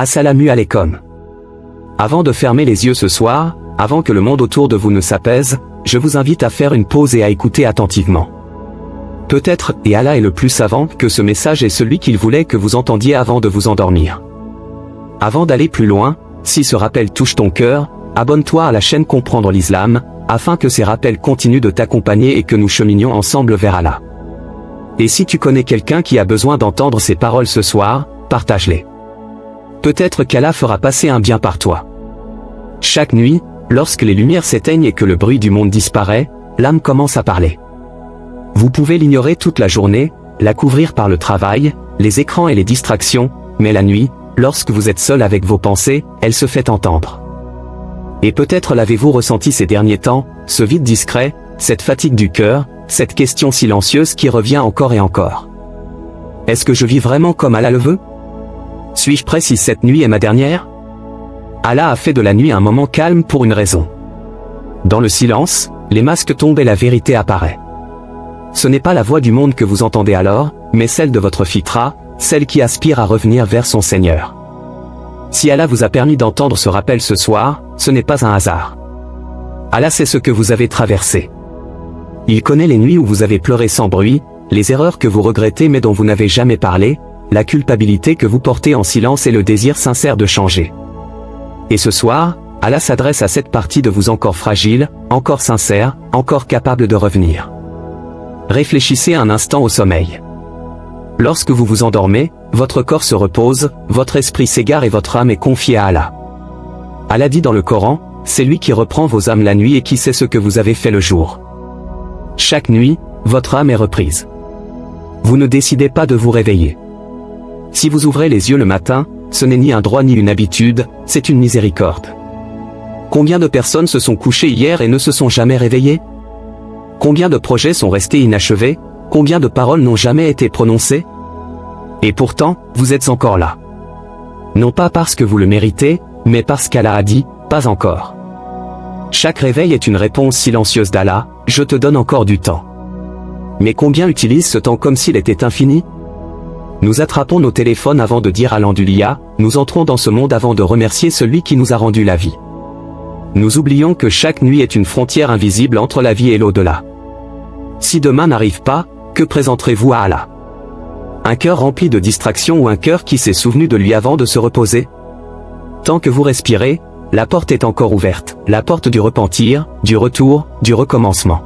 Assalamu alaikum. Avant de fermer les yeux ce soir, avant que le monde autour de vous ne s'apaise, je vous invite à faire une pause et à écouter attentivement. Peut-être, et Allah est le plus savant, que ce message est celui qu'il voulait que vous entendiez avant de vous endormir. Avant d'aller plus loin, si ce rappel touche ton cœur, abonne-toi à la chaîne Comprendre l'Islam, afin que ces rappels continuent de t'accompagner et que nous cheminions ensemble vers Allah. Et si tu connais quelqu'un qui a besoin d'entendre ces paroles ce soir, partage-les. Peut-être qu'Allah fera passer un bien par toi. Chaque nuit, lorsque les lumières s'éteignent et que le bruit du monde disparaît, l'âme commence à parler. Vous pouvez l'ignorer toute la journée, la couvrir par le travail, les écrans et les distractions, mais la nuit, lorsque vous êtes seul avec vos pensées, elle se fait entendre. Et peut-être l'avez-vous ressenti ces derniers temps, ce vide discret, cette fatigue du cœur, cette question silencieuse qui revient encore et encore. Est-ce que je vis vraiment comme Allah le veut? Suis-je prêt si cette nuit est ma dernière? Allah a fait de la nuit un moment calme pour une raison. Dans le silence, les masques tombent et la vérité apparaît. Ce n'est pas la voix du monde que vous entendez alors, mais celle de votre fitra, celle qui aspire à revenir vers son Seigneur. Si Allah vous a permis d'entendre ce rappel ce soir, ce n'est pas un hasard. Allah sait ce que vous avez traversé. Il connaît les nuits où vous avez pleuré sans bruit, les erreurs que vous regrettez mais dont vous n'avez jamais parlé, la culpabilité que vous portez en silence et le désir sincère de changer. Et ce soir, Allah s'adresse à cette partie de vous encore fragile, encore sincère, encore capable de revenir. Réfléchissez un instant au sommeil. Lorsque vous vous endormez, votre corps se repose, votre esprit s'égare et votre âme est confiée à Allah. Allah dit dans le Coran, c'est lui qui reprend vos âmes la nuit et qui sait ce que vous avez fait le jour. Chaque nuit, votre âme est reprise. Vous ne décidez pas de vous réveiller. Si vous ouvrez les yeux le matin, ce n'est ni un droit ni une habitude, c'est une miséricorde. Combien de personnes se sont couchées hier et ne se sont jamais réveillées? Combien de projets sont restés inachevés? Combien de paroles n'ont jamais été prononcées? Et pourtant, vous êtes encore là. Non pas parce que vous le méritez, mais parce qu'Allah a dit, pas encore. Chaque réveil est une réponse silencieuse d'Allah, je te donne encore du temps. Mais combien utilisent ce temps comme s'il était infini? Nous attrapons nos téléphones avant de dire Alhamdoulilah, nous entrons dans ce monde avant de remercier celui qui nous a rendu la vie. Nous oublions que chaque nuit est une frontière invisible entre la vie et l'au-delà. Si demain n'arrive pas, que présenterez-vous à Allah? Un cœur rempli de distractions ou un cœur qui s'est souvenu de lui avant de se reposer? Tant que vous respirez, la porte est encore ouverte, la porte du repentir, du retour, du recommencement.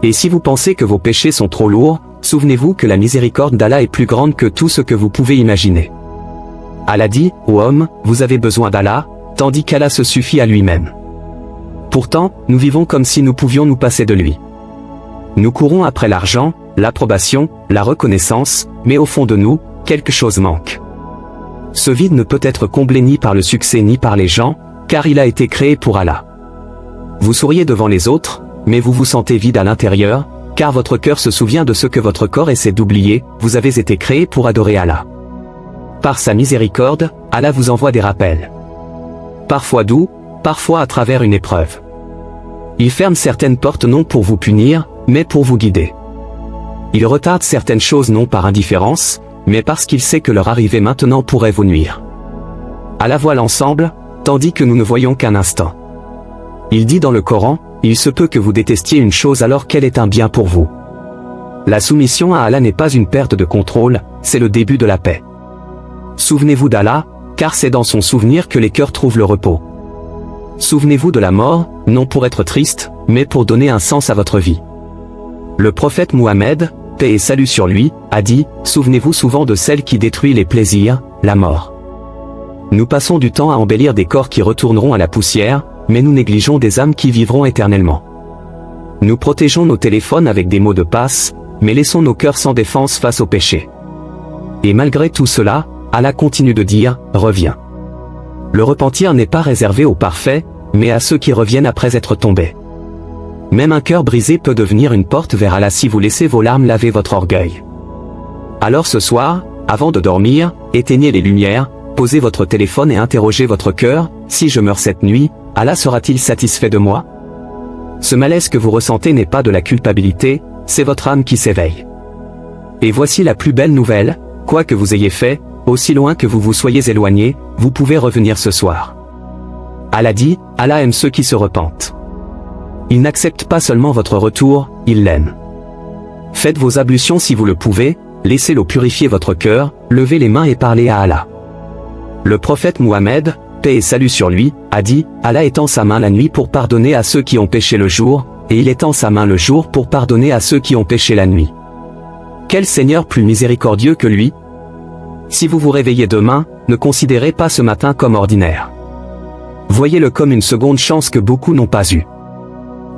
Et si vous pensez que vos péchés sont trop lourds, souvenez-vous que la miséricorde d'Allah est plus grande que tout ce que vous pouvez imaginer. Allah dit, ô homme, vous avez besoin d'Allah, tandis qu'Allah se suffit à lui-même. Pourtant, nous vivons comme si nous pouvions nous passer de lui. Nous courons après l'argent, l'approbation, la reconnaissance, mais au fond de nous, quelque chose manque. Ce vide ne peut être comblé ni par le succès ni par les gens, car il a été créé pour Allah. Vous souriez devant les autres, mais vous vous sentez vide à l'intérieur, car votre cœur se souvient de ce que votre corps essaie d'oublier, vous avez été créé pour adorer Allah. Par sa miséricorde, Allah vous envoie des rappels. Parfois doux, parfois à travers une épreuve. Il ferme certaines portes non pour vous punir, mais pour vous guider. Il retarde certaines choses non par indifférence, mais parce qu'il sait que leur arrivée maintenant pourrait vous nuire. Allah voit l'ensemble, tandis que nous ne voyons qu'un instant. Il dit dans le Coran, il se peut que vous détestiez une chose alors qu'elle est un bien pour vous. La soumission à Allah n'est pas une perte de contrôle, c'est le début de la paix. Souvenez-vous d'Allah, car c'est dans son souvenir que les cœurs trouvent le repos. Souvenez-vous de la mort, non pour être triste, mais pour donner un sens à votre vie. Le prophète Mohammed, paix et salut sur lui, a dit, souvenez-vous souvent de celle qui détruit les plaisirs, la mort. Nous passons du temps à embellir des corps qui retourneront à la poussière, mais nous négligeons des âmes qui vivront éternellement. Nous protégeons nos téléphones avec des mots de passe, mais laissons nos cœurs sans défense face au péché. Et malgré tout cela, Allah continue de dire, reviens. Le repentir n'est pas réservé aux parfaits, mais à ceux qui reviennent après être tombés. Même un cœur brisé peut devenir une porte vers Allah si vous laissez vos larmes laver votre orgueil. Alors ce soir, avant de dormir, éteignez les lumières, posez votre téléphone et interrogez votre cœur, si je meurs cette nuit, Allah sera-t-il satisfait de moi? Ce malaise que vous ressentez n'est pas de la culpabilité, c'est votre âme qui s'éveille. Et voici la plus belle nouvelle, quoi que vous ayez fait, aussi loin que vous vous soyez éloigné, vous pouvez revenir ce soir. Allah dit, Allah aime ceux qui se repentent. Il n'accepte pas seulement votre retour, il l'aime. Faites vos ablutions si vous le pouvez, laissez l'eau purifier votre cœur, levez les mains et parlez à Allah. Le prophète Mohammed, paix et salut sur lui, a dit, Allah étend sa main la nuit pour pardonner à ceux qui ont péché le jour, et il étend sa main le jour pour pardonner à ceux qui ont péché la nuit. Quel Seigneur plus miséricordieux que lui? Si vous vous réveillez demain, ne considérez pas ce matin comme ordinaire. Voyez-le comme une seconde chance que beaucoup n'ont pas eue.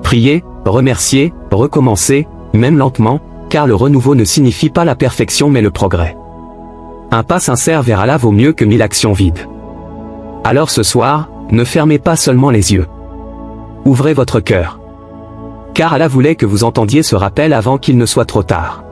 Priez, remerciez, recommencez, même lentement, car le renouveau ne signifie pas la perfection mais le progrès. Un pas sincère vers Allah vaut mieux que 1000 actions vides. Alors ce soir, ne fermez pas seulement les yeux. Ouvrez votre cœur. Car Allah voulait que vous entendiez ce rappel avant qu'il ne soit trop tard.